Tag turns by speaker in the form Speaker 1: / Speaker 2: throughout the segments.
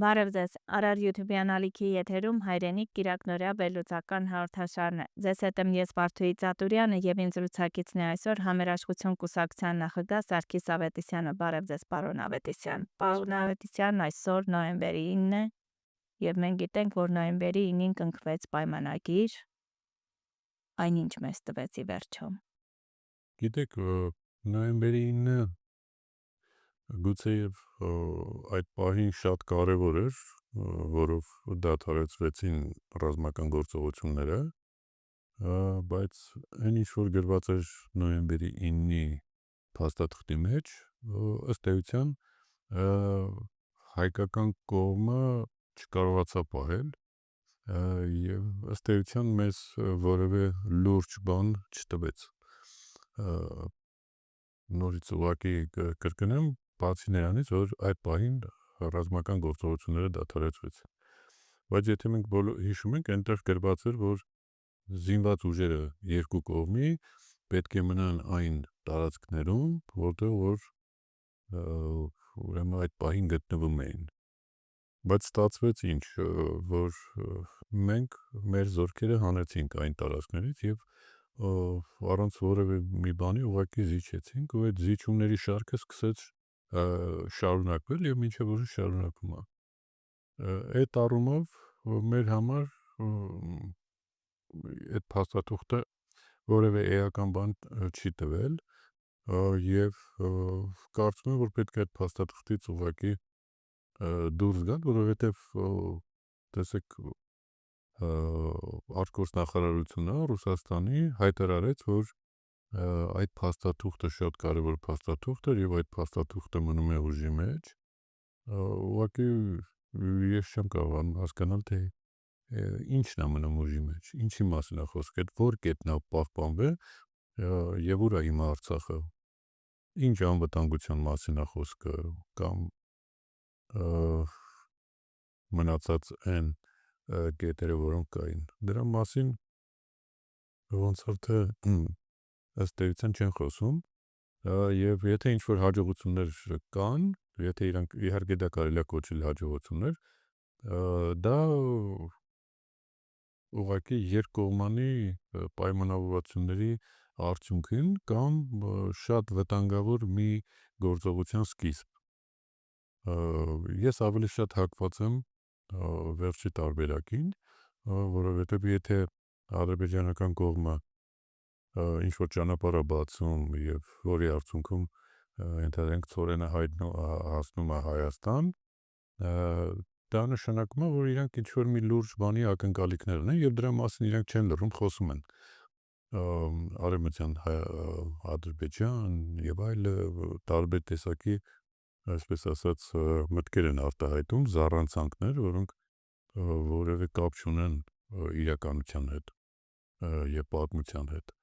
Speaker 1: Բարև ձեզ, Արար YouTube-յան ալիքի եթերում հայրենիք կիրակնորյա վերլուծական հաղորդաշարն է։ Ձեզ հետ եմ ես Վարդուհի Ծատուրյանը եւ ինձ զրուցակիցն է այսօր Համերաշխություն կուսակցության նախագահ Սարգիս Ավետիսյանը։ Բարև ձեզ, պարոն Ավետիսյան։ Պարոն Ավետիսյան, այսօր նոյեմբերի 9-ն է եւ մենք գիտենք, որ նոյեմբերի 9-ին կնքվեց պայմանագիր, այնինչ մեզ տվեց ի վերջո։
Speaker 2: Գիտեք, նոյեմբերի 9-ը գուցեև այդ պահին շատ կարևոր էր, որով դադարեցվեցին ռազմական գործողությունները, բայց այն ինչ որ գրված էր նոյեմբերի 9-ի փաստաթղթի մեջ, ըստ էության հայկական կողմը չկարողացավ պահել եւ ըստ էության մեզ որևէ լուրջ բան չտվեց։ Նորից ուղղակի կրկնեմ, բացի նրանից, որ այդ պահին ռազմական գործողությունները դադարեցվեցին։ Բայց եթե մենք հիշում ենք, այնտեղ գրված էր, որ զինված ուժերը երկու կողմի պետք է մնան այն տարածքներում, որտեղ որ ուրեմն այդ պահին գտնվում էին։ Բայց ստացվեց ինչ, որ մենք մեր զորքերը հանեցինք այն տարածքներից եւ առանց որևէ մի բանի ուղղակի զիջեցինք, ու այդ զիջումների շարքը սկսեց շարունակվել եւ մինչեւ օրս շարունակվում է։ Այդ առումով մեր համար այդ փաստաթուղթը որևէ էական բան չի տվել եւ կարծում եմ, որ պետք է այդ փաստաթղթից ուղղակի դուրս գալ, որովհետեւ տեսեք արտգործնախարարությունը Ռուսաստանի հայտարարեց, որ այդ փաստաթուղթը շատ կարևոր փաստաթուղթ էր եւ այդ փաստաթուղթը մնում է ուժի մեջ, ուղղակի ես չեմ կարողանում հասկանալ, թե ինչն է մնում ուժի մեջ, ինչի մասին է խոսքը, այդ որ կետն է պահպանվել եւ ուր է հիմա Արցախը, ինչ անվտանգության մասին է խոսքը կամ մնացած այն կետերը, որոնք կային, դրա մասին ոնց որ թե ըստ էության չեն խոսում եւ եթե ինչ որ հաջողություններ կան, եթե իրանք իհարկե դա կարելի է կոչել հաջողություններ, դա ուղղակի երկկողմանի պայմանավորվածությունների արդյունքին կամ շատ վտանգավոր մի գործողության սկիզբ։ Ես ավելի շատ հակված եմ վերջի տարբերակին, որովհետեւ եթե ադրբեջանական կողմը ինչ որ ճանապարհ է բացում եւ որի արդյունքում ենթադրենք ծորենը հասնում է Հայաստան, դա նշանակում է, որ իրանք ինչ որ մի լուրջ բանի ակնկալիքներ ունեն եւ դրա մասին իրանք չեն լռում, խոսում են արևմտյան Ադրբեջան եւ այլ տարբեր տեսակի, այսպես ասած, մտքեր են արտահայտում, զառանցանքներ, որոնք որևէ կապ չունեն իրականության հետ եւ պատմության հետ։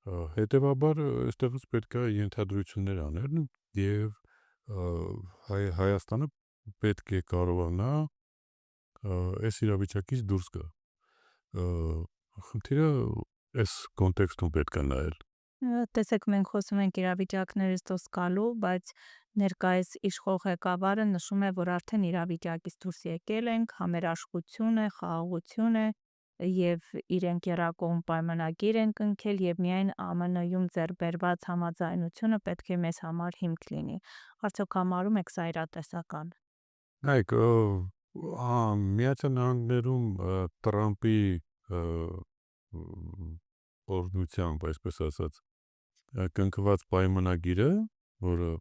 Speaker 2: Հետևաբար այստեղից պետք է ենթադրություններ անել եւ Հայաստանը պետք է կարողանա այս իրավիճակից դուրս գա։ Խնդիրը այս կոնտեքստում պետք է նայել։
Speaker 1: Տեսեք, մենք խոսում ենք իրավիճակներից դուրս գալու, բայց ներկայիս իշխող ղեկավարը նշում է, որ արդեն իրավիճակից դուրս եկել ենք, համերաշխություն է, խաղաղություն է եւ իրենք երակողմ պայմանագիր են կնքել եւ միայն ԱՄՆ-ում ձեռբերված համաձայնությունը պետք է մեզ համար հիմք լինի։ Արդյոք համարում եք սա իրատեսական։
Speaker 2: Նայեք, Միացյալ Նահանգներում Տրամպի օրհնությամբ, այսպես ասած, կնքված պայմանագիրը, որը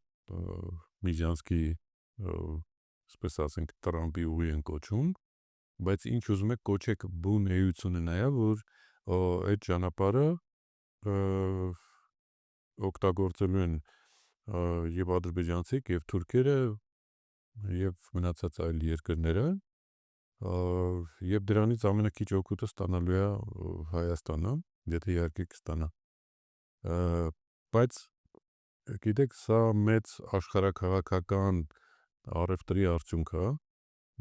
Speaker 2: Միջանցքի, այսպես ասենք, Տրամպի ուղի են կոչում, բայց ինչ ուզում եք կոչեք բուն էությունը նա է, որ այդ ճանապարհը օգտագործելու են եւ ադրբեջանցիք եւ թուրքերը եւ մնացած այլ երկրները եւ դրանից ամենաքիչ օգուտը ստանալու է Հայաստանը, եթե իհարկե կստանա։ Բայց գիտեք, սա մեծ աշխարհաքաղաքական առևտրի արդյունք է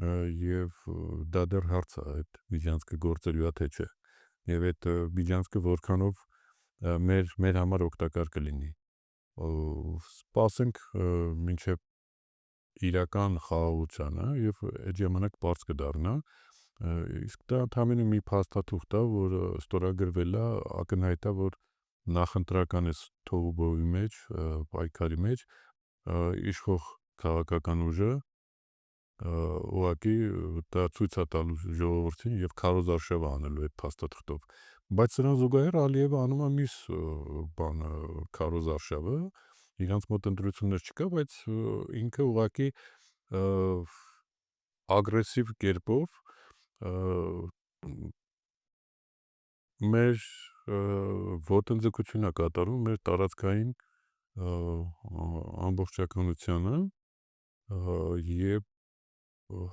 Speaker 2: եւ դա դեռ հարց է, այդ Միջանցքը գործելու է թե չէ։ Եվ այդ Միջանցքը որքանով մեր համար օգտակար կլինի։ Սպասենք մինչև իրական խաղաղությանը եւ այդ ժամանակ բաց կդառնա, իսկ դա ընդամենը մի փաստաթուղթ է, որ ստորագրվել է, ակնհայտ է, որ նախընտրական այս թողուբովի մեջ, պայքարի մեջ իշխող քաղաքական ուժը ուղղակի դա ցույց է տալու ժողովրդին եւ քարոզարշավ անելու այդ փաստաթղթով, բայց սրան զուգահեռ Ալիևը անում է մյուս բանը քարոզարշավը, իրանց մոտ ընտրություններ չկա, բայց ինքը ուղղակի ագրեսիվ կերպով մեր ոտնձգություն է կատարում մեր տարածքային ամբողջականությանը եւ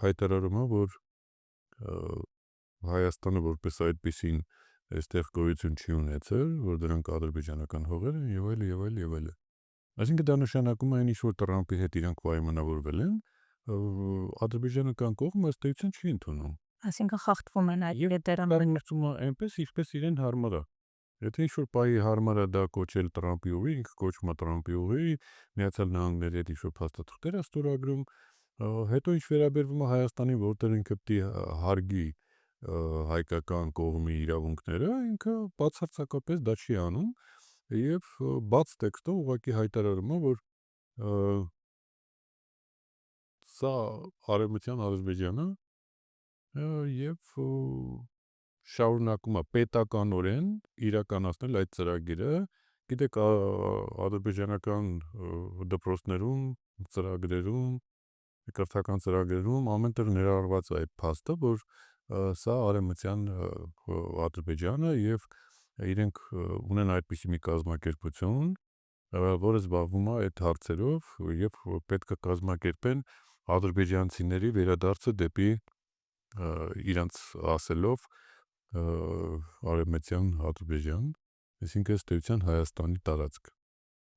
Speaker 2: հայտարարում է, որ Հայաստանը որպես այդպիսին այստեղ գոյություն չի ունեցել, որ դրանք ադրբեջանական հողեր են եւ այլ եւ այլ եւ այլ։ Այսինքն դա նշանակում է այն ինչ որ Տրամփի հետ իրանք պայմանավորվել են, ադրբեջանական կողմը ըստ էության չի ընդունում։
Speaker 1: Այսինքն խախտվում են այդ դերան։
Speaker 2: Մրցում է այնպես, ինչպես իրեն հարմար է։ Եթե ինչ որ պահի հարմար է դա կոչել Տրամփի ուղի, ինքը կոչում է Տրամփի ուղի, Միացյալ Նահանգների հետ ինչ որ փաստաթղթեր է ստորագրում, հետո ինչ վերաբերվում է Հայաստանին, որտեղ ինքը պետք է հարգի հայկական կողմի իրավունքները, ինքը բացարձակապես դա չի անում եւ բաց տեքստով ուղղակի հայտարարում է, որ սա արևմտյան Ադրբեջանը եւ շարունակում է պետականորեն իրականացնել այդ ծրագիրը, գիտեք, ադրբեջանական դպրոցներում, ծրագրերում, կրթական ծրագրերում ամենտեղ ներառված է այդ փաստը, որ սա արևմտյան Ադրբեջանը եւ իրենք ունեն այդպիսի մի կազմակերպություն, որը զբաղվում է այդ հարցերով եւ պետք է կազմակերպեն ադրբեջանցիների վերադարձը դեպի իրանց ասելով արևմտյան Ադրբեջան, այսինքն ըստ էության Հայաստանի տարածք։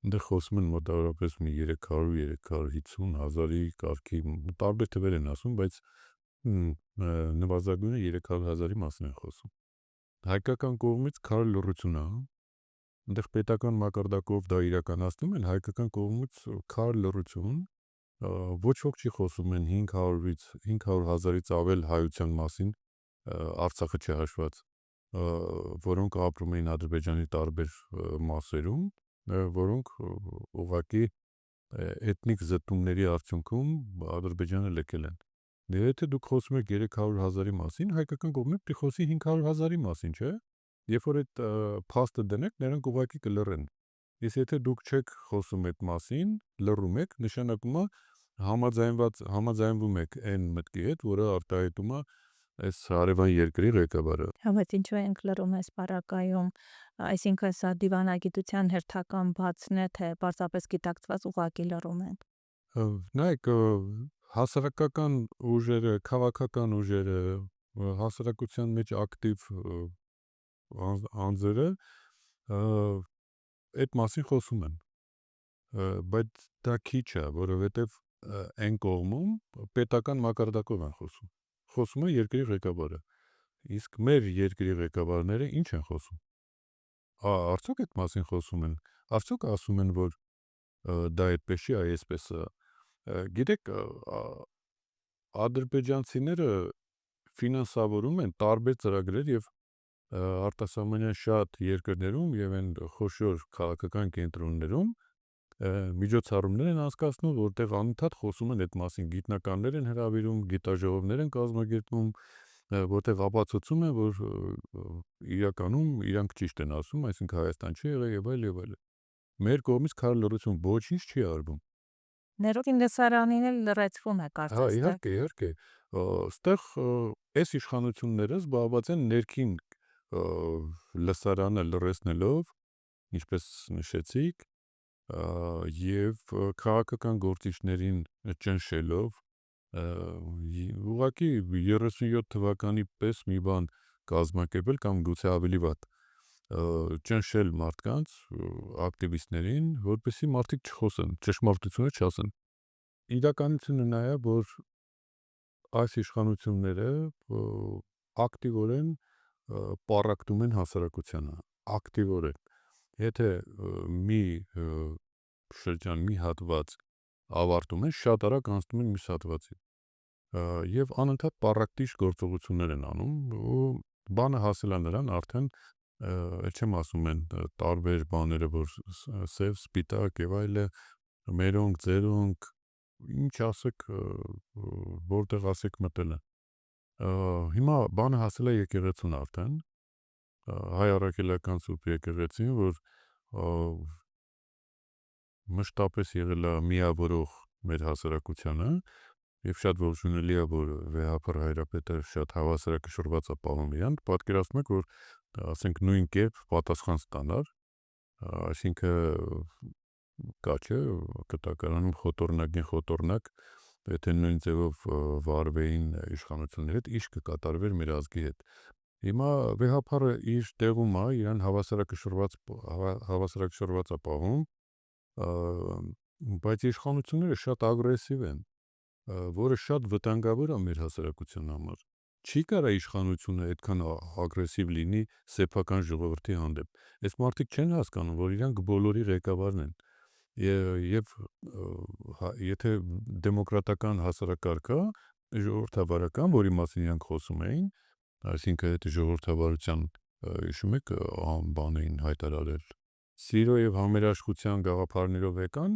Speaker 2: Այնտեղ խոսում են մոտավորապես մի 300-350 հազարի կարգի, տարբեր թվեր են ասում, բայց նվազագույնը 300 հազարի մասին են խոսում։ Հայկական կողմից քարը լռություն է, այնտեղ պետական մակարդակով դա իրականացնում են, հայկական կողմից քարը լռություն, ոչ ոք չի խոսում են 500 հազարից ավել հայության մասին, Արցախը չհաշված, որոնք ապրում էին Ադրբեջանի տարբեր մասերում, որոնք ուղղակի էթնիկ զտումների արդյունքում Ադրբեջանը լքել են։ Եթե դուք խոսում եք 300 հազարի մասին, հայկական կողմը պետք է խոսի 500 հազարի մասին, չէ՞։ Երբ որ այդ փաստը դնեք, նրանք ուղղակի կլռեն։ Իսկ եթե դուք չեք խոսում այդ մասին, լռում եք, նշանակում է համաձայնվում եք այն մտքի հետ, որը արտահայտում է այս հարևան երկրի ղեկավարը։
Speaker 1: Բայց ինչու ենք լռում այս պարագայում, այսինքն սա դիվանագիտության հերթական բացն է, թե պարզապես գիտակցված ուղղակի լռում են։
Speaker 2: Նայեք, հասարակական ուժերը, քաղաքական ուժերը, հասարակության մեջ ակտիվ անձերը այդ մասին խոսում են, բայց դա քիչ է, որովհետև այն կողմում պետական մակարդակով են խոսում է երկրի ղեկավարը, իսկ մեր երկրի ղեկավարները ինչ են խոսում, արդյոք այդ մասին խոսում են, արդյոք ասում են, որ դա այդպես չի, այսպես է, գիտեք, ադրբեջանցիները ֆինանսավորում են տարբեր ծրագրեր եւ արտասահմանյան շատ երկրներում եւ այն խոշոր քաղաքական կենտրոններում միջոցառումներ են անցկացնում, որտեղ անընդհատ խոսում են այդ մասին, գիտնականներ են հրավիրում, գիտաժողովներ են կազմակերպում, որտեղ ապացուցում են, որ իրականում իրանք ճիշտ են ասում, այսինքն Հայաստան չի եղել եւ այլ եւ այլ։ Մեր կողմից քարը լռություն ոչինչ չի արվում։
Speaker 1: Ներողին լսարանին էլ լրացվում է կարծես թե։
Speaker 2: Իհարկե, այստեղ այս իշխանությունները զբաղված են ներքին լսարանը լռեցնելով, ինչպես նշեցիք, եւ քաղաքական գործիչներին ճնշելով, ուղղակի 37 թվականի պես մի բան կազմակերպել կամ գուցե ավելի վատ, ճնշել մարդկանց, ակտիվիստներին, որպեսզի մարդիկ չխոսեն, ճշմարտությունը չասեն։ Իրականությունը նա է, որ այս իշխանությունները ակտիվորեն պառակտում են հասարակությանը, ակտիվորեն։ Եթե մի շրջան, մի հատված ավարտում են, շատ արագ անցնում են մյուս հատվածի։ Եվ անընդհատ պառակտիչ գործողություններ են անում ու բանը հասել է նրան արդեն չեմ ասում են տարբեր բաները, որ սև, սպիտակ եւ այլը, մերոնք, ձերոնք, ինչ ասեք, որտեղ ասեք մտել են։ Հիմա բանը հասել է եկեղեցուն արդեն, հայ առաքելական սուրբ եկեղեցին, որ մշտապես եղել է միավորող մեր հասարակությանը եւ շատ ողջունելի է, որ վեհափառ հայրապետը շատ հավասարակշռված է պահում իրան, պատկերացնում եք, որ ասենք նույն կերպ պատասխան ստանար, այսինքն կա չէ, կտակարանում խոտորնակ, եթե նույն ձևով վարվեին իշխանությունների հետ, ինչ կկատարվեր մեր ազգի հետ։ Հիմա վեհափառը իր տեղում է, իրան հավասարակշռված է պահում, բայց իշխանությունները շատ ագրեսիվ են, որը շատ վտանգավոր է մեր հասարակության համար։ Չի կարա իշխանությունը այդքան ագրեսիվ լինի սեփական ժողովրդի հանդեպ։ Այս մարդիկ չեն հասկանում, որ իրանք բոլորի ղեկավարն են։ Եվ եթե դեմոկրատական հասարակարգ կա, ժողովրդավարական, որի մասին իրանք խոսում էին, այսինքն այդ ժողովրդավարության հիշում եք բան էին հայտարարել։ Սիրո եւ համերաշխության գաղափարներով եկան,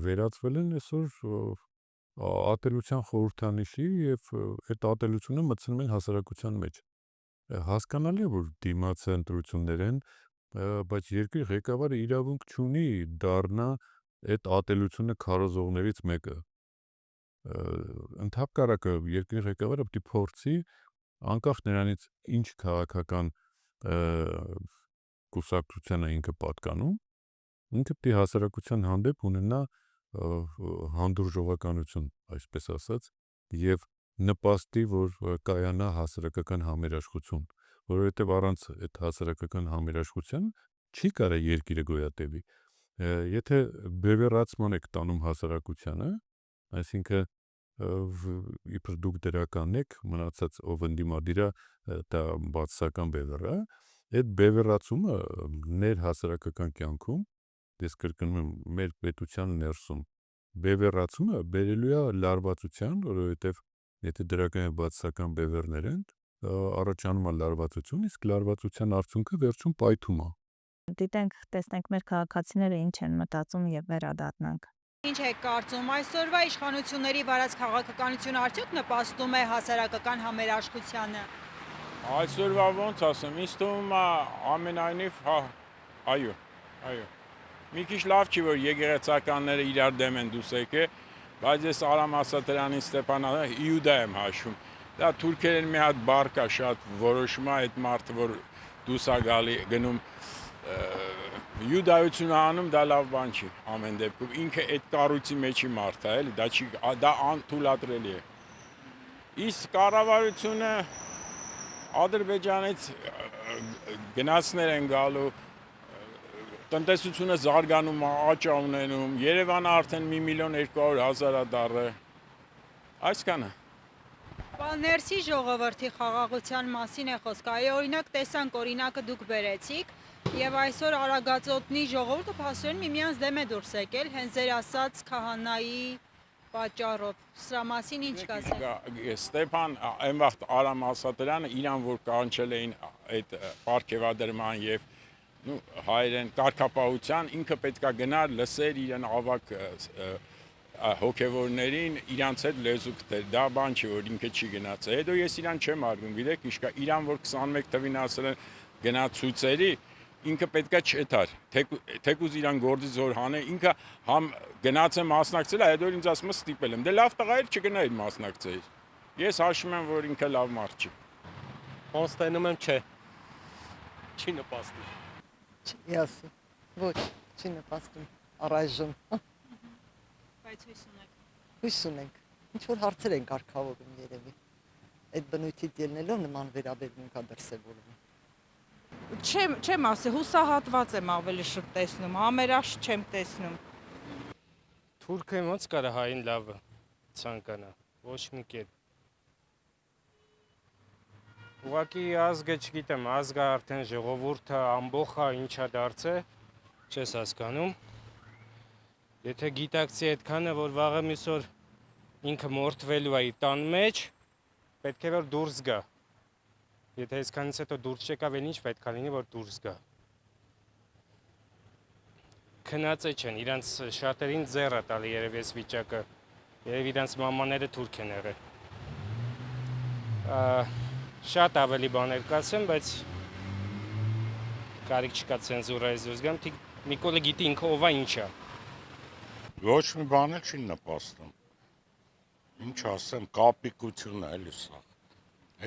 Speaker 2: վերածվել են այսօր ատելության խորհրդանիշի եւ այդ ատելությունը մտցնում են հասարակության մեջ։ Հասկանալի է, որ դիմաց ընտրություններ են, բայց երկրի ղեկավարը իրավունք չունի դառնա այդ ատելությունը քարոզողներից մեկը։ Ընդհանրակը երկրի ղեկավարը պետք է փորձի անկախ նրանից ինչ քաղաքական կուսակցությանը ինքը պատկանում, ինքը պետք է հասարակության հանդեպ ունենա հանդուրժողականություն, այսպես ասած, եւ նպաստի, որ կայանա հասարակական համերաշխություն, որովհետեւ առանց այդ հասարակական համերաշխության չի կարա երկիրը գոյատևի։ Եթե բևեռացման եք տանում հասարակությանը, այսինքն իբր դուք դրական եք, մնացած ով ընդդիմադիր է, դա բացասական բևեռ է, այդ բևեռացումը ներհասարակական կյանքում, ես կրկնում եմ, մեր պետության ներսում բևեռացումը բերելու է լարվածության, որովհետև եթե դրական եւ բացասական բևեռներ են, առաջանում է լարվածություն, իսկ լարվածության արդյունքը վերջում պայթում է։
Speaker 1: Դիտենք, տեսնենք մեր քաղաքացիները ինչ են մտածում եւ վերադառնանք։
Speaker 3: Ինչ եք կարծում, այսօրվա իշխանությունների վարած քաղաքականությունը արդյոք նպաստում է հասարակական համերաշխությանը։
Speaker 4: Այսօրվա ոնց ասեմ, ինձ թվում է ամենայնիվ, այո։ Մի քիչ լավ չի, որ եկեղեցականները իրար դեմ են դուս եկել, բայց ես Արամ Ասատրյանին Ստեփանը Իուդա եմ հաշվում։ Դա թուրքերեն մի հատ բառ կա շատ որոշում է այդ մարդը, որ դուս է գալի գնում Յուդայություն անում, դա լավ բան չի ամեն դեպքում։ Ինքը այդ կառույցի մեջի մարդ է, էլի, դա անթույլատրելի է։ Իսկ կառավարությունը Ադրբեջանից գնացներ են գալու, տնտեսությունը զարգանում է, աճ է ունենում, Երևանը արդեն 1.200.000 է դառել։ Այսքանը։
Speaker 3: Ներսի ժողովրդի խաղաղության մասին է խոսքը, այո, օրինակ տեսանք օրինակը դուք բերեցիք, եւ այսօր Արագածոտնի ժողովուրդը փաստորեն միմյանց դեմ է դուրս եկել, հենց ձեր ասած քահանայի պատճառով։ Սրա մասին ինչ կասեք։
Speaker 4: Ստեփան այն վաղ Արամ Ասատրյանը իրան որ կանչել էին այդ պարգևադրման եւ հայերեն կարգապահության, ինքը պետքա գնար լսեր իրեն ավակ հոգևորներին, իրանց հետ լեզու գտեր, դա բան չի, որ ինքը չի գնաց։ Հետո ես իրան չեմ արգում, գիտեք, իշկա իրան որ 21 թվին ասել են գնա ցույցերի, ինքը պետքա չեթար, թեկուզ իրան գործի զոր հանե, ինքը համ գնաց է մասնակցել, հետո ինձ ասում է ստիպել եմ, դե լավ տղա էր չգնայր մասնակցեիր։ Ես հաշվում եմ, որ ինքը լավ մարդ չի։
Speaker 5: Կոնստանում եմ չէ, չի նպաստում։
Speaker 6: Ես, ոչ, չի նպաստում, առայժմ։
Speaker 3: Բայց հույս ունեք։
Speaker 6: Հույս ունենք, ինչ-որ հարցեր են կարգավորում երևի, այդ բնույթից ելնելով նման վերաբերմունք է դրսևորվում։
Speaker 7: Չեմ ասի, հուսահատված եմ ավելի շուտ տեսնում, համերաշխ չեմ տեսնում։
Speaker 5: Թուրքը ոնց կարա հային լավը ցանկանա, ոչ մի կերպ։ Ուղղակի ազգը չգիտեմ, ազգը արդեն ժողովուրդը ամբողջ ինչա դարձել, չես հասկանում։ Եթե գիտակցի այդքանը, որ վաղը մյուս օր ինքը մորթվելու է իր տան մեջ, պետք է որ դուրս գա։ Եթե այսքանից հետո դուրս չեկավ, էլ ինչ պետք է լինի, որ դուրս գա։ Քնած չեն, իրանց շատերին ձեռ է տալի երևի այս վիճակը։ Երևի իրանց մամաները թուրք են եղել։ Շատ ավելի բաներ կասեմ, բայց կարիք չկա ցենզուրայից դուրս գամ, Նիկոլը գիտի ինքը ով է, ինչ է։
Speaker 8: Ոչ մի բան էլ չի նպաստում։ Ինչ ասեմ, կապիկություն է էլի սա։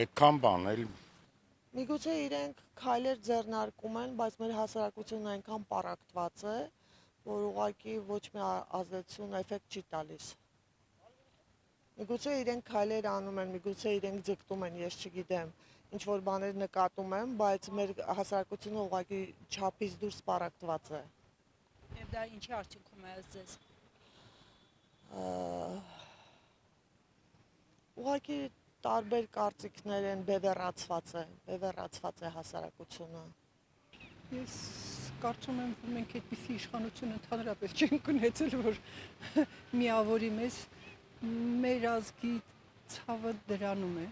Speaker 8: Այդքան բան էլ
Speaker 9: Միգուցե իրենք քայլեր ձեռնարկում են, բայց մեր հասարակությունն այնքան պարակտված է, որ ուղղակի ոչ մի ազդեցություն, էֆեկտ չի տալիս։ Միգուցե իրենք քայլեր անում են, միգուցե իրենք ձգտում են, ես չգիտեմ, ինչ որ բաներ նկատում եմ, բայց մեր հասարակությունը ուղղակի չափից դուրս պարակտված է։
Speaker 3: Եվ դա ինչի արդյունքում է ըստ ձեզ։
Speaker 9: Ուղղակի տարբեր կարծիքներ են, բևեռացված է հասարակությունը։
Speaker 10: Ես կարծում եմ, որ մենք այդպիսի իշխանություն ընդհանրապես չենք ունեցել, որ միավորի մեզ, մեր ազգի ցավը դրանում է։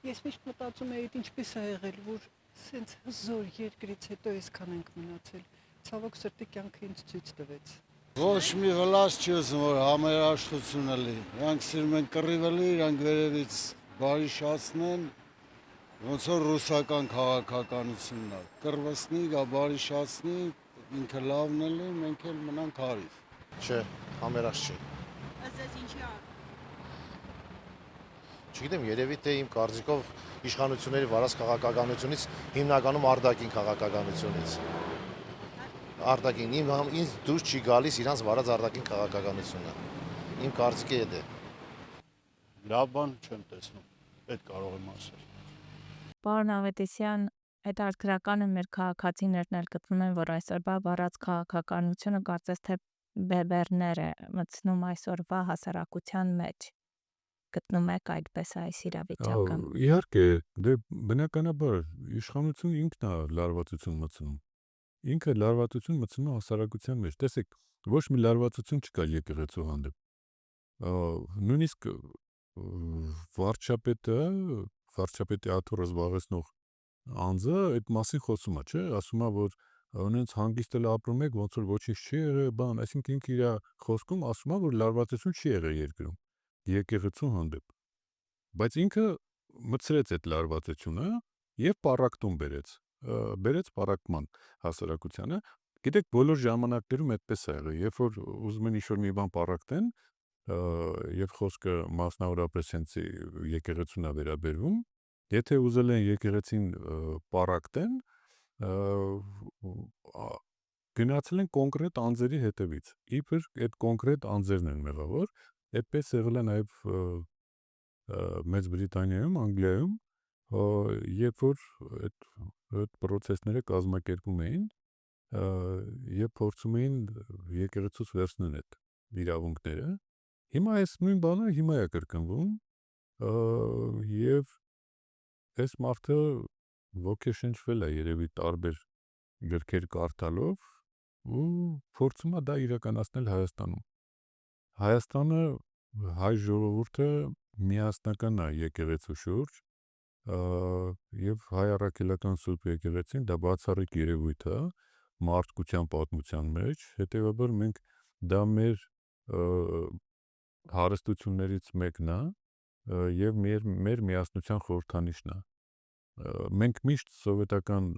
Speaker 10: Ես միշտ մտածում եմ, այդ ինչպես է եղել, որ սենց հզոր երկրից հետո այսքան ենք մնացել։ Ցավոք սրտի կյանքը ինձ ցույց տվեց։
Speaker 11: Ոչ մի վլաս չի ուզում, որ համերաշխությունը լի։ Իրանք սիրում են կռիվելի, իրանք վերևից բարիշացնեն, ոնց որ ռուսական քաղաքականությունն է։ Կռվեցնի, գա բարիշացնի, ինքը լավն է լի, մենք էլ մնանք հարիվ։
Speaker 12: Չէ, համերաշխ չի։
Speaker 3: Ըստ ձեզ ինչի է։
Speaker 12: Չգիտեմ, երևի թե իմ կարծիքով իշխանությունների վարած քաղաքականությունից հիմնականում արտաքին քաղաքականությունից։ Արտաքին ինձ դուրս չի գալիս իրանց վարած արտաքին քաղաքականությունը։ Իմ կարծիքի հետ է։
Speaker 11: Լավ բան չեմ տեսնում, այդ կարող եմ ասել։
Speaker 1: Պարոն Ավետիսյան, հետաքրքրական է մեր քաղաքացիներն էլ գտնում են, որ այսօրվա վարած քաղաքականությունը կարծես թե բեբերներ է մտցնում այսօրվա հասարակության մեջ։ Գտնում եք այդպես այս իրավիճակը։
Speaker 2: Իհարկե, դե բնականաբար իշխանությունը ինքն է լարվածություն մտցնում։ Ինքը լարվածություն մտցնում է հասարակության մեջ։ Տեսեք, ոչ մի լարվածություն չկա եկեղեցու հանդեպ։ Նույնիսկ վարչապետի աթոռը զբաղեցնող անձը այդ մասին խոսում է, չէ՞, ասում է, որ ունենց հանգիստ էլ ապրում եք, ոնց որ ոչինչ չի եղել, բան, այսինքն ինքը իր խոսքում ասում է, որ լարվածություն չի եղել երկրում եկեղեցու հանդեպ։ Բայց ինքը մտցրեց այդ լարվածությունը եւ պարակտում բերեց պարակտման հասարակությանը։ Գիտեք, բոլոր ժամանակներում այդպես է եղել, երբ որ ուզում են ինչ-որ մի բան պարակտեն, եւ խոսքը մասնավորապես հենց եկեղեցուն է վերաբերվում, եթե ուզել են եկեղեցին պարակտեն, գնացել են կոնկրետ անձերի հետևից։ Իբր այդ կոնկրետ անձերն են մեղավոր, այդպես եղել է նաեւ Մեծ Բրիտանիայում, Անգլիայում, երբ որ այդ process-ները կազմակերպում էին եւ փորձում էին եկեղեցուց վերցնել այդ իրավունքները։ Հիմա այս նույն բանը հիմա է կրկնվում եւ այս մարդը ոգեշնչվել է երևի տարբեր գրքեր կարդալով ու փորձում է դա իրականացնել Հայաստանում։ Հայաստանը հայ ժողովուրդը միասնական է եկեղեցու շուրջ եւ հայ առաքելական Սուրբ եկեղեցին դա բացառիկ երևույթ է մարդկության պատմության մեջ, հետեւաբար մենք դա մեր հարստություններից մեկն է եւ մեր միասնության խորհրդանիշն է։ Մենք միշտ սովետական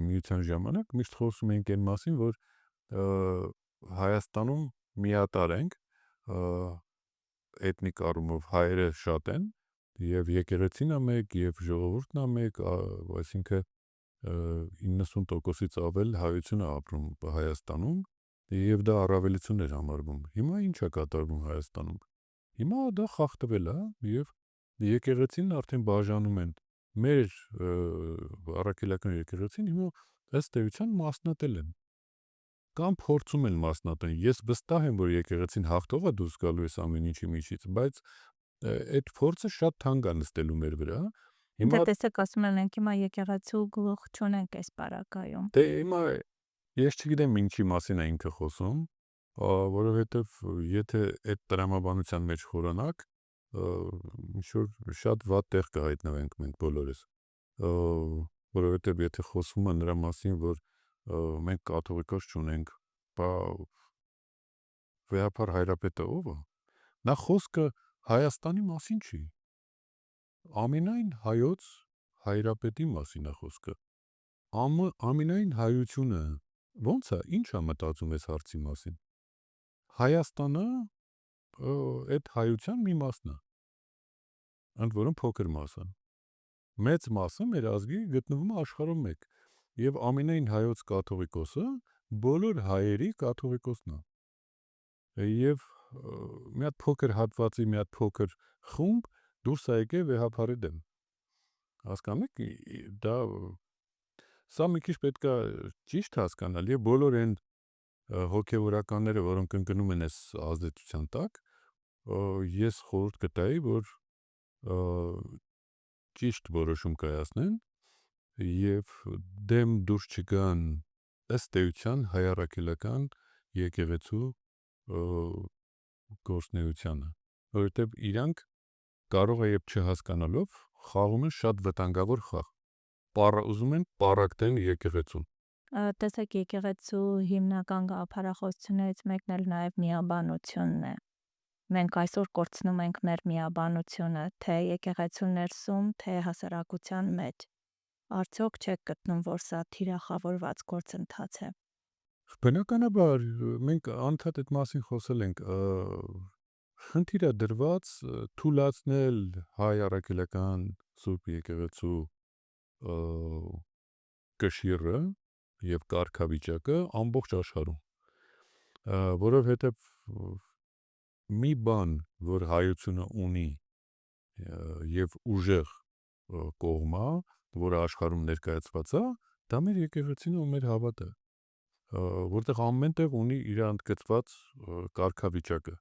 Speaker 2: միության ժամանակ միշտ խոսում ենք այն մասին, որ Հայաստանում միատար ենք էթնիկ առումով հայերը շատ են եւ եկեղեցին է մեկ եւ ժողովուրդն է մեկ, այսինքն 90%-ից ավել հայություն է ապրում Հայաստանում եւ դա առավելություն էր համարվում։ Հիմա ինչ է կատարվում Հայաստանում։ Հիմա դա խախտվել է եւ եկեղեցին արդեն բաժանում են։ Մեր առաքելական եկեղեցին հիմա ըստ էության մասնատել են կամ փորձում են մասնատել։ Ես վստահ եմ, որ եկեղեցին հաղթող է դուրս գալու այս ամեն ինչի միջից, բայց այդ փորձը շատ թանկ է նստելու մեր վրա։
Speaker 1: Հիմա տեսեք, ասում են հիմա եկեղեցու գլուխ չունենք այս պարագայում։
Speaker 2: Դե հիմա ես չգիտեմ ինչի մասին է ինքը խոսում, որովհետև եթե այդ տրամաբանության մեջ խորանանք, ինչ-որ շատ վատ տեղ կհայտնվենք մենք բոլորս, որովհետև եթե խոսում է նրա մասին, որ մենք կաթողիկոս չունենք, բա վեհապար Հայրապետը ով է, նա խոսքը Հայաստանի մասին չի, ամենայն հայոց Հայրապետի մասին է խոսքը, ամենայն հայությունը, ոնց է, ինչ է մտածում այս հարցի մասին, Հայաստանը այդ հայության մի մասն է, ընդ որում փոքր մասը, մեծ մասը մեր ազգի գտնվում է աշխարհում մեկ, և ամենայն հայոց կաթողիկոսը բոլոր հայերի կաթողիկոսն է, և մի հատ փոքր հատվածի մի հատ փոքր խումբ դուրս է եկել վեհապարի դեմ, հասկանում եք, սա մի քիչ պետք է ճիշտ հասկանալ, և բոլոր այն հոգևորականները, որոնք ընկնում են այս ազդեցության տակ, ես խորհուրդ կտայի, որ ճիշտ որոշում կայացնեն և դեմ դուրս չգան ըստ էության հայ առաքելական եկեղեցու գործունեությանը, որովհետև իրանք կարող է և չհասկանալով խաղում են շատ վտանգավոր խաղ, ուզում են պառակտեն եկեղեցուն։
Speaker 1: Տեսեք, եկեղեցու հիմնական գաղափարախոսություններից մեկն էլ նաև միաբանությունն է։ Մենք այսօր կորցնում ենք մեր միաբանությունը, թե եկեղեցու ներսում, թե հասարակության մեջ։ Արդյոք չեք գտնում, որ սա թիրախավորված գործընթաց է։
Speaker 2: Բնականաբար, մենք անդադ այդ մասին խոսել ենք, խնդիրը դրված թուլացնել հայ առաքելական Սուրբ եկեղեցու կշիռը և կարգավիճակը ամբողջ աշխարհում, որովհետև մի բան, որ հայությունը ունի և ուժեղ կողմ է, որը աշխարհում ներկայացված է, դա մեր եկեղեցին ու մեր հավատը, որտեղ ամեն տեղ ունի իր ընդգծված կարգավիճակը,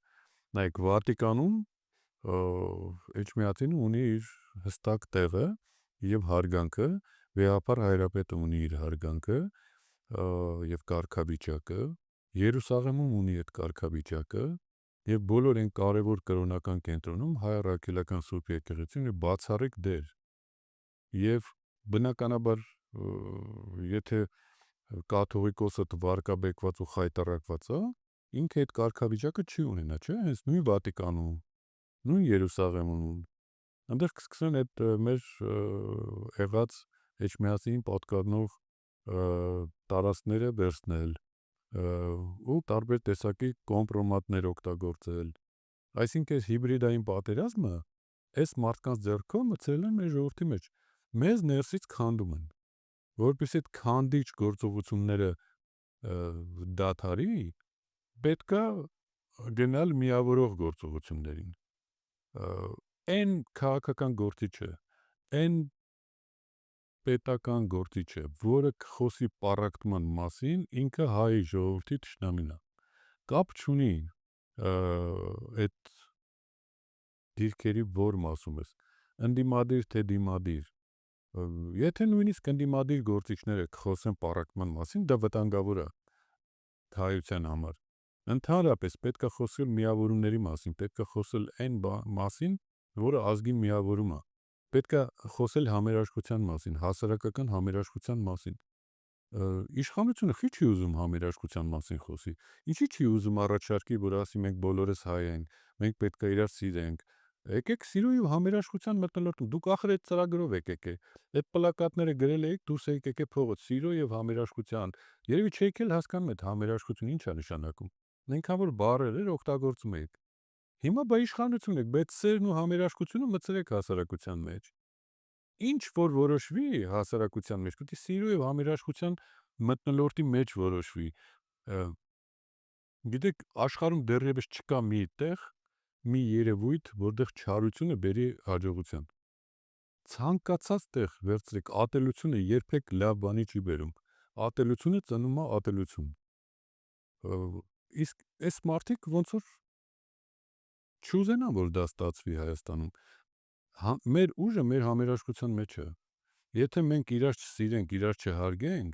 Speaker 2: նայեք Վատիկանում Էջմիածինը ունի իր հստակ տեղը և հարգանքը, վեհապար Հայրապետը ունի իր հարգանքը և կարգավիճակը, Երուսաղեմում ունի այդ կարգավիճակը և բոլոր այն կարևոր կրոնական կենտրոնում հայ առաքելական Սուրբ եկեղեցին ունի բացառիկ դեր և բնականաբար եթե կաթողիկոսը վարկաբեկված ու խայտառակված է, ինքը այդ կարգավիճակը չի ունենա, չէ՞, հենց նույն Վատիկանում, նույն Երուսաղեմում, այնտեղ կսկսեն այդ մեր եղած Էջմիածին պատկանող տարածքները վերցնել ու տարբեր տեսակի կոմպրոմատներ օգտագործել, այսինքն այս հիբրիդային պատերազմը այս մարդկանց ձեռքով մտցրել են մեր ժողովրդի մեջ, մեզ ներսից քանդում են, որպեսզի այդ քանդիչ գործողությունները դադարի, պետք է գնալ միավորող գործողություններին, այն քաղաքական գործիչը, այն պետական գործիչը, որը կխոսի պառակտման մասին, ինքը հայ ժողովրդի թշնամին է, կապ չունի այդ դիրքերի որ մասում ես, ընդդիմադիր թե դիմադիր, եթե նույնիսկ ընդդիմադիր գործիչները կխոսեն պառակտման մասին, դա վտանգավոր է հայության համար, ընդհանրապես պետք է խոսել միավորումների մասին, պետք է խոսել այն մասին, որը ազգի միավորում է, պետք է խոսել համերաշխության մասին, հասարակական համերաշխության մասին, իշխանությունը խի չի ուզում համերաշխության մասին խոսի, ինչի չի ուզում առաջարկի, որ ասի մենք բոլորս հայ ենք, մենք պետք է իրար սիրենք, եկեք սիրո և համերաշխության մթնոլորտում, դուք ախր այդ ծրագրով եկեք, այդ պլակատները գրել եք, դուրս եկեք փողոց, սիրո և համերաշխության, երևի չեք էլ հասկանում այդ համերաշխություն ինչ է նշանակում, այնքան որ բառեր օգտագործում եք, հիմա բա իշխանություն եք, բայց սերն ու համերաշխությունը մտցրեք հասարակության մեջ, ինչ որ որոշվի հասարակության մեջ, պետք է սիրո և համերաշխության մթնոլորտի մեջ որոշվի, գիտեք, աշխարհում դեռևս չկա մի տեղ, մի երևույթ, որտեղ չարությունը բերի հաջողության, ցանկացած տեղ վերցրեք, ատելությունը երբեք լավ բանի չի բերում, ատելությունը ծնում է ատելություն, իսկ այս մարդիկ ոնց որ չուզենան, որ դա ստացվի Հայաստանում, մեր ուժը մեր համերաշխության մեջ է, եթե մենք իրար չսիրենք, իրար չհարգենք,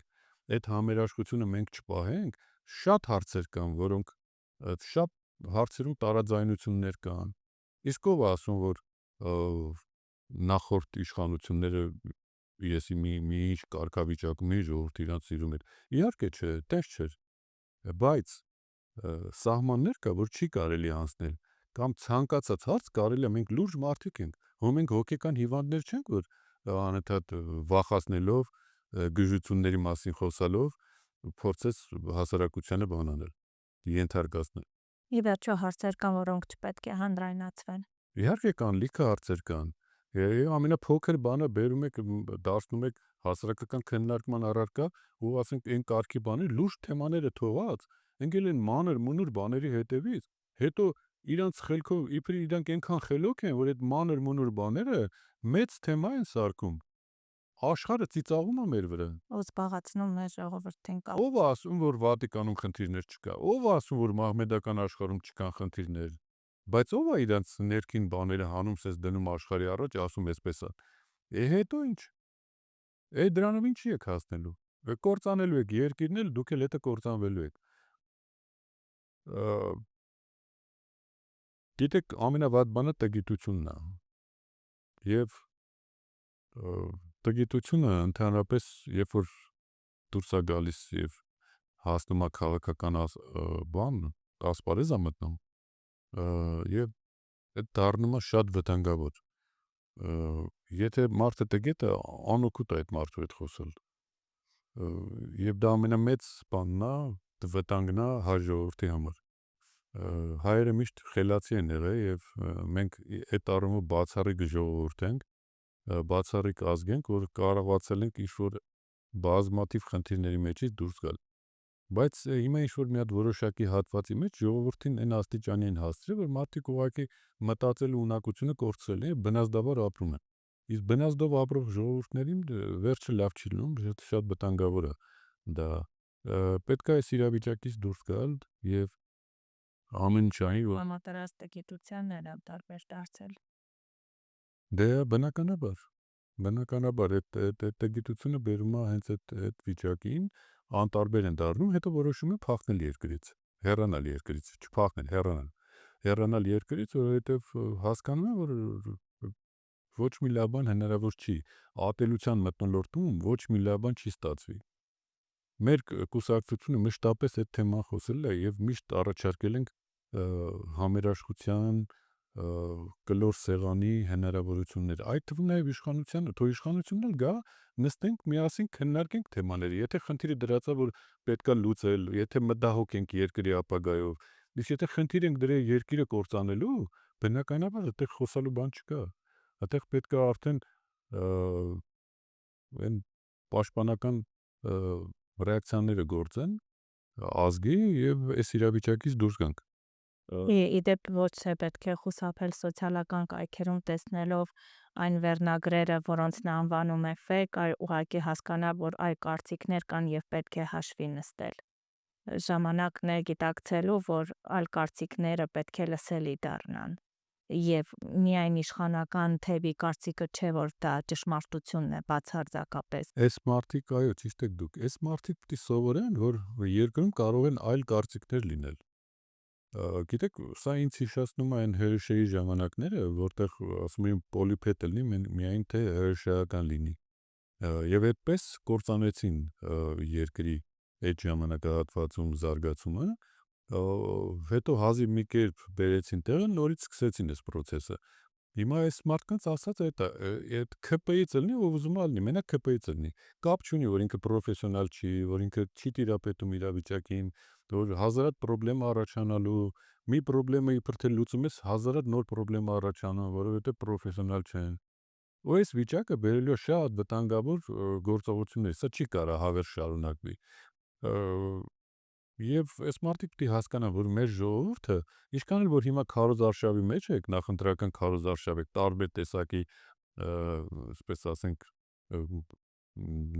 Speaker 2: այդ համերաշխությունը մենք չպահենք, շատ հարցեր կան, որոնք շատ հարցերում տարաձայնություններ կան։ Իսկ ով է ասում, որ նախորդ իշխանությունները եսի մի ինչ կարգավիճակում էին, ժողովուրդը իրանց սիրում էր։ Իհարկե չէ, տես չէր, բայց սահմաններ կա, որ չի կարելի անցնել, կամ ցանկացած հարց կարելի է, մենք լուրջ մարդիկ ենք, մենք հոգեկան հիվանդներ չենք, որ անընդհատ վախացնելով, գժությունների մասին խոսալով փորձես հասարակությանը բան անել, ենթարկացնել։
Speaker 1: Ի վերջո հարցեր կան, որոնք չպետք է հանրայնացվեն։
Speaker 2: Իհարկե կան, լիքը հարցեր կան։ Ամենափոքր բանը բերում եք, դարձնում եք հասարակական քննարկման առարկա, ու ասենք այն կարգի բաներ, լուրջ թեմաները թողած, ընկել են մանր-մունուր բաների հետևից, հետո իրանց խելքով, իբր իրանք այնքան խելոք են, որ այդ մանր-մունուր բաները մեծ թեմա են սարքում։ Աշխարհը ծիծաղում է մեր վրա։
Speaker 1: Ու զբաղացնում է ժողովրդին կապ։
Speaker 2: Ով է ասում, որ Վատիկանում խնդիրներ չկա։ Ով է ասում, որ մահմեդական աշխարհում չկան խնդիրներ։ Բայց ով է իրանց ներքին բաները հանում, սես դնում աշխարհի առաջ, ասում էսպես է։ Հետո ինչ։ Դրանով ինչի եք հասնելու։ Կործանելու եք երկիրն էլ, դուք էլ հետո կործանվելու եք։ Գիտեք, ամենավատ բանը տգիտությունն է։ Եվ տգիտությունը ընդհանրապես, երբ որ դուրս է գալիս եւ հասնում է քաղաքական բան, ասպարեզ է մտնում, եւ այդ դառնում է շատ վտանգավոր։ Եթե մարդը տգետ է, անօգուտ է այդ մարդու հետ խոսել։ Եվ դա ամենամեծ բանն է, վտանգն է հայ ժողովրդի համար։ Հայերը միշտ խելացի են եղել եւ մենք այդ առումով բացառիկ ժողովուրդ ենք, բացառիկ ազգ ենք, որ կարողացել ենք ինչ-որ բազմաթիվ խնդիրների մեջից դուրս գալ։ Բայց հիմա ինչ-որ մի հատ որոշակի հատվածի մեջ ժողովրդին այն աստիճանի են հասցրել, որ մարդիկ ուղղակի մտածելու ունակությունը կորցրել են, բնազդաբար ապրում են։ Իսկ բնազդով ապրող ժողովուրդներին վերջը լավ չի լինում, շատ վտանգավոր է դա։ Պետք է այս իրավիճակից դուրս գալ եւ ամեն ինչ անի, որ
Speaker 1: Համատարած տգիտությանն է տարբեր դարձել։
Speaker 2: Դե բնականաբար այդ տգիտությունը բերում է հենց այդ վիճակին, անտարբեր են դառնում, հետո որոշում են փախնել երկրից, հեռանալ երկրից, չփախնել, հեռանալ երկրից, որովհետև հասկանում են, որ ոչ մի լավ բան հնարավոր չի, ատելության մթնոլորտում ոչ մի լավ բան չի ստացվի։ Մեր կուսակցությունը մշտապես այդ թեման խոսել է եւ միշտ առաջարկել ենք համերաշխության, կլոր սեղանի հնարավորություններ, այդ թվում նաև իշխանությանը, թող իշխանությունն էլ գա, նստենք միասին քննարկենք թեմաները, եթե խնդիրը դրած է, որ պետքա լուծել, եթե մտահոգ ենք երկրի ապագայով, իսկ եթե խնդիր ենք դրել երկիրը կործանելու, բնականաբար այդտեղ խոսալու բան չկա, այդտեղ պետք է արդեն այն պաշտպանական ռեակցիաները գործեն ազգի եւ այս իրավիճակից դուրս գանք։
Speaker 1: Իդեպ ոչ թե պետք է խուսափել սոցիալական կայքերում տեսնելով այն վերնագրերը, որոնց նա անվանում է fake, այլ ուղղակի հասկանալ, որ այլ կարծիքներ կան եւ պետք է հաշվի նստել։ Ժամանակն է գիտակցելու, որ այլ կարծիքները պետք է լսելի դառնան։ Եվ միայն իշխանական թևի կարծիքը չէ, որ դա ճշմարտությունն է բացարձակապես։
Speaker 2: Այս մարդիկ, այո, ճիշտ եք դուք, այս մարդիկ պիտի սովորեն, որ երկրում կարող են այլ կարծիքներ լինել։ Գիտեք, սա ինձ հիշեցնում է այն ՀՀՇ-ի ժամանակները, որտեղ ասում էին պոլիփետ լինի, միայն թե ՀՀՇ-ական լինի։ Եվ այդպես կործանեցին երկրի այդ ժամանակահատվածում զարգացումը, հետո հազիվ մի կերպ բերեցին տեղը, նորից սկսեցին այս process-ը։ Հիմա այս մարդկանց ասած այդ ՔՊ-ից լինի, ով ուզում է լինի, մենակ ՔՊ-ից լինի։ Կապ չունի, որ ինքը պրոֆեսիոնալ չի, որ ինքը չի տիրապետում իրավիճակին, որ հազարատ պրոբլեմ առաջանալու, մի պրոբլեմը իբր թե լուծում ես, հազարատ նոր պրոբլեմ առաջանում, որովհետև պրոֆեսիոնալ չեն։ Ու այս վիճակը բերելու է շատ վտանգավոր գործողություններ, սա չի կարա հավերժ շարունակվի։ Եվ այս մարդիկ պիտի հասկանան, որ մեր ժողովուրդը, ինչքան էլ որ հիմա քարոզարշավի մեջ եք, նախընտրական քարոզարշավ եք, տարբեր տեսակի, այսպես ասենք,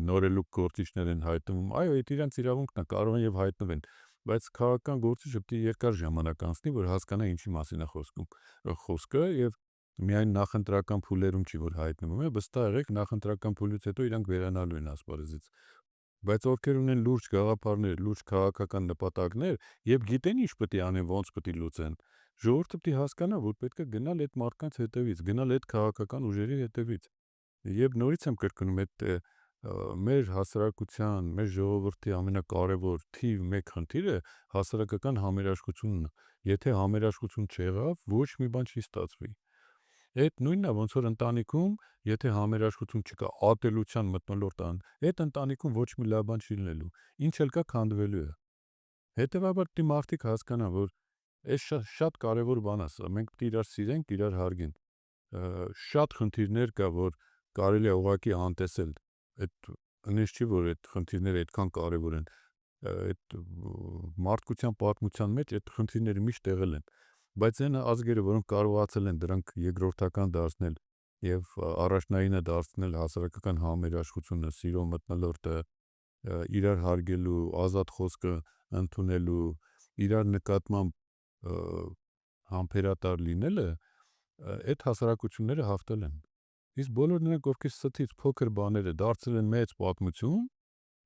Speaker 2: նորելուկ գործիչներ են հայտնվում, այո, այդ իրանց իրավունքն է, կարող են եւ հայտնվեն, բայց քաղաքական գործիչը պիտի երկար ժամանակ անցնի, որ հասկանա ինչի մասին է խոսքը եւ միայն նախընտրական փուլերում չի որ հայտնվում է, վստահ եղեք նախընտրական փուլից հետո իրանք վերանալու են ասպարեզից։ բայց ովքեր ունեն լուրջ գաղափարներ, լուրջ քաղաքական նպատակներ եւ գիտեն ինչ պետք է անեն, ոնց պետք է լուծեն, ժողովուրդը պետք է հասկանա, որ պետք է գնալ այդ մարդկանց հետևից, գնալ այդ քաղաքական ուժերի հետևից։ Եվ նորից եմ կրկնում, այդ մեր հասարակության, մեր ժողովրդի ամենակարևոր թիվ 1 խնդիրը հասարակական համերաշխությունն է։ Եթե համերաշխություն չեղավ, ոչ մի բան չի ստացվի։ Այդ նույնն է, ոնց որ ընտանիքում, եթե համերաշխություն չկա, ատելության մթնոլորտ ան, այդ ընտանիքում ոչ մի լավ բան չի լինելու, ինչ էլ կա քանդվելու է։ Հետևաբար դի մարդիկ հասկանան, որ այս շատ կարևոր բան է սա, մենք պետք է իրար սիրենք, իրար հարգենք։ Շատ խնդիրներ կա, որ կարելի է ուղղակի անտեսել։ Այդ ինձ չի, որ այդ խնդիրները այդքան կարևոր են։ Այդ մարդկության պատմության մեջ այդ խնդիրները միշտ եղել են, բայց այն ազգերը, որոնք կարողացել են դրանք երկրորդական դարձնել եւ առաջնայինը դարձնել հասարակական համերաշխությունը, սիրո մթնոլորտը, իրար հարգելու, ազատ խոսքը ընդունելու, իրար նկատմամբ համբերատար լինելը, այդ հասարակությունները հաղթել են։ Իսկ բոլոր նրանք, ովքեր ստից փոքր բաները դարձել են մեծ պատմություն,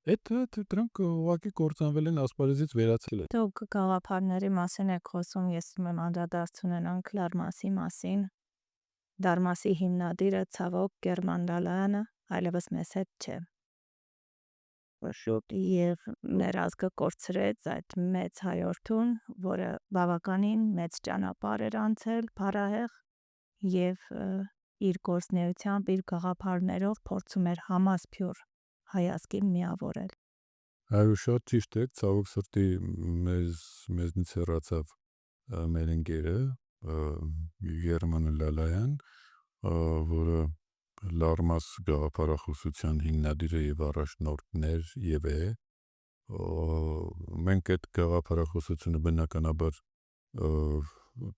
Speaker 2: դրանք ուղղակի կործանվել են, ասպարեզից վերացել են։
Speaker 1: Դուք գաղափարների մասին եք խոսում, ես ուզում եմ անդրադարձ ունենանք Լարմասի մասին։ Դարմասի հիմնադիրը ցավոք Գերման Լալայանը այլևս մեզ հետ չէ։ Եվ մեր ազգը կորցրեց այդ մեծ հայորդուն, որը բավականին մեծ ճանապարհ էր անցել, փառահեղ, եւ իր գործնեությամբ, իր գաղափարներով փորձում էր համասփյուր հայազգին միավորել։
Speaker 2: Այո, շատ ճիշտ է, ցավոք սրտի մեզնից հեռացավ մեր ընկերը Գերման Լալայան, որը Լարմաս գաղափարախոսության հիմնադիրը եւ առաջնորդներ եւ է։ Մենք այդ գաղափարախոսությունը բնականաբար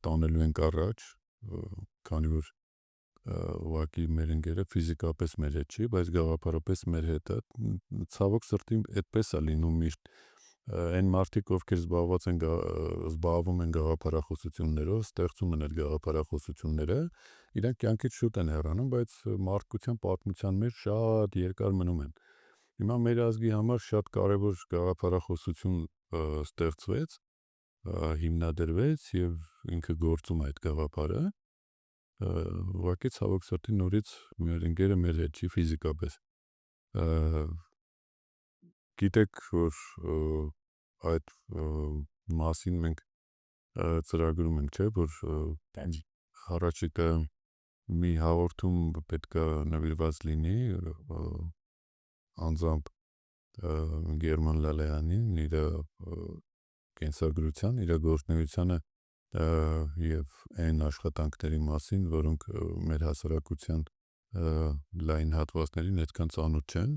Speaker 2: տանելու ենք առաջ, քանի որ ուղղակի մեր ընկերը ֆիզիկապես մեր հետ չի, բայց գաղափարապես մեր հետ է։ Ցավոք սրտի այդպես է լինում միշտ։ Այն մարդիկ, ովքեր զբաղվում են գաղափարախոսություններով, ստեղծում են այդ գաղափարախոսությունները, իրանք կյանքից շուտ են հեռանում, բայց մարդկության պատմության մեջ շատ երկար մնում են։ Հիմա մեր ազգի համար շատ կարևոր գաղափարախոսություն ստեղծվեց, հիմնադրվեց եւ ինքը գործում է այդ գաղափարը։ Ուղղակի ցավոք սրտի նորից մեր ընկերը մեր հետ չի ֆիզիկապես։ Գիտեք, որ այդ մասին մենք ծրագրում ենք, չէ՞, որ առաջիկա մի հաղորդում պետք է նվիրված լինի անձամբ Գերման Լալայանին, իր կենսագրության, իր գործունեությանը եւ այն աշխատանքների մասին, որոնք մեր հասարակության լայն հատվածներին այդքան ծանոթ չեն,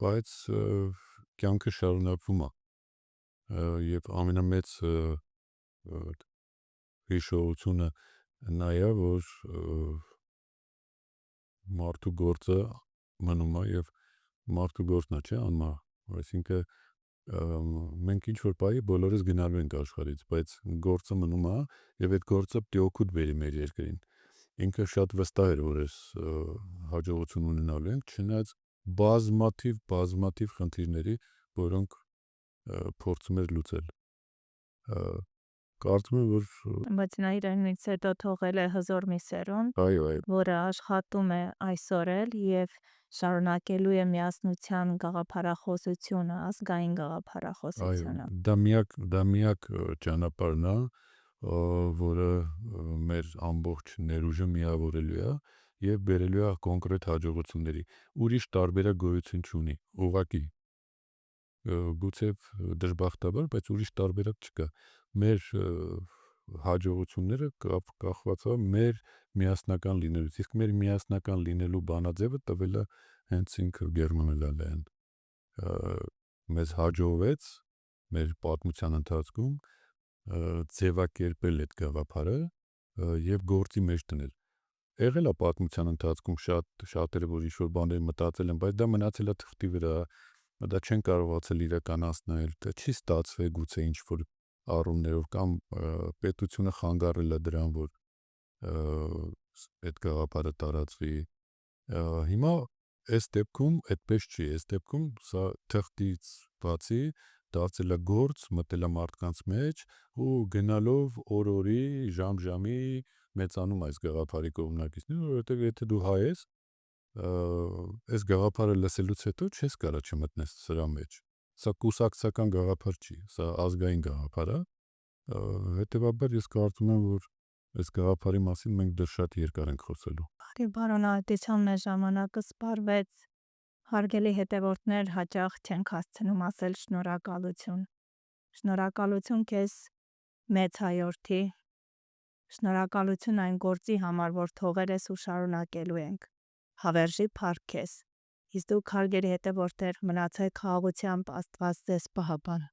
Speaker 2: բայց կյանքը շարունակվում է եւ ամենամեծ հիշողությունը նա է, որ մարդու գործը մնում է եւ մարդու գործն է, չէ՞, անմա, այսինքն մենք ինչ որ պահի բոլորս գնալու ենք աշխարհից, բայց գործը մնում է եւ այդ գործը պետք է օգուտ բերի մեր երկրին։ Ինքը շատ վստահ էր, որ այս հաջողություն ունենալու ենք, չնայած բազմաթիվ խնդիրների, որոնք փորձում էր լուծել։ Կարծում եմ, որ
Speaker 1: Բայց նա իրենից հետո թողել է հզոր մի սերունդ,
Speaker 2: այո,
Speaker 1: որը աշխատում է այսօր էլ եւ շարունակելու է միասնության գաղափարախոսությունը, ազգային գաղափարախոսությունը։
Speaker 2: դա միակ ճանապարհն է, որը մեր ամբողջ ներուժը միավորելու է եւ բերելու է կոնկրետ հաջողությունների։ Ուրիշ տարբերակ գոյություն չունի, ուղղակի գուցե դժբախտաբար, բայց ուրիշ տարբերակ չկա։ Մեր հաջողությունները կախված է մեր միասնական լինելուց։ Իսկ մեր միասնական լինելու բանաձևը տվել է հենց ինքը Գերման Լալայան։ Մեզ հաջողվեց մեր պատմության ընթացքում ձևակերպել այդ գաղափարը եւ գործի մեջ դնել։ Եղել է պատմության ընթացքում շատերը, որ ինչ-որ բաներ մտածել են, բայց դա մնացել է թղթի վրա, դա չեն կարողացել իրականացնել, դա չի ստացվել գուցե ինչ-որ առումներով կամ պետությունը խանգարել է դրան, որ այդ գաղափարը տարածվի։ Հիմա այս դեպքում այդպես չի, այս դեպքում սա թղթից բացի դարձել է գործ, մտել է մարդկանց մեջ ու գնալով օր-օրի, ժամ-ժամի մեծանում այս գաղափարի կողմնակիցները, որովհետև եթե դու հայ ես, այս գաղափարը լսելուց հետո չես կարա չմտնես սրա մեջ։ Սա կուսակցական գաղափար չի, սա ազգային գաղափար է, հետևաբար ես կարծում եմ, որ այս գաղափարի մասին մենք դեռ շատ երկար ենք խոսելու։
Speaker 1: Բարի բարոնայության մեր ժամանակը սպառվեց, հարգելի հետևորդներ, հաճախ չենք հասցնում ասել շնորհակալություն։ Շնորհակալություն քեզ մեծ հայորդի, շնորհակալություն այն գործի համար, որ թողել ես ու շարունակելու ենք։ Հավերժի փառք քեզ։ Իսկ դուք հարգելի հետևորդներ, մնացեք խաղաղությամբ, Աստված ձեզ պահապան։